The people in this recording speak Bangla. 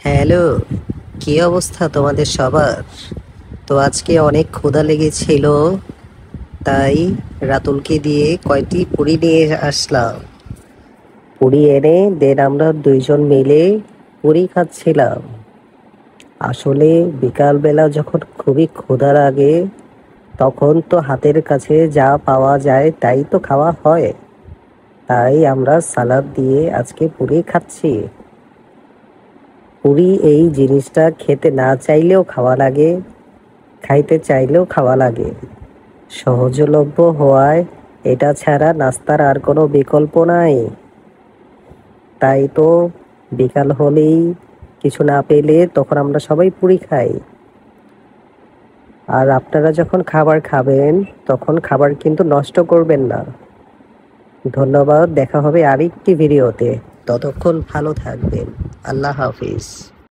হ্যালো, কি অবস্থা তোমাদের সবার? তো আজকে অনেক ক্ষুধা লেগেছিল, তাই রাতুলকে দিয়ে কয়টি পুরি নিয়ে আসলাম। পুরি এনে দেন আমরা দুইজন মিলে পুরি খাচ্ছিলাম। আসলে বিকালবেলা যখন খুবই ক্ষুধা লাগে, তখন তো হাতের কাছে যা পাওয়া যায় তাই তো খাওয়া হয়। তাই আমরা সালাদ দিয়ে আজকে পুরি খাচ্ছি। পুরি এই জিনিসটা খেতে না চাইলেও খাওয়া লাগে, খাইতে চাইলেও খাওয়া লাগে। সহজলভ্য হওয়ায় এটা ছাড়া নাস্তার আর কোনো বিকল্প নাই। তাই তো বিকাল হলেই কিছু না পেলে তখন আমরা সবাই পুরি খাই। আর আপনারা যখন খাবার খাবেন তখন খাবার কিন্তু নষ্ট করবেন না। ধন্যবাদ, দেখা হবে আরেকটি ভিডিওতে। ততক্ষণ ভালো থাকবেন। আল্লাহ হাফিজ।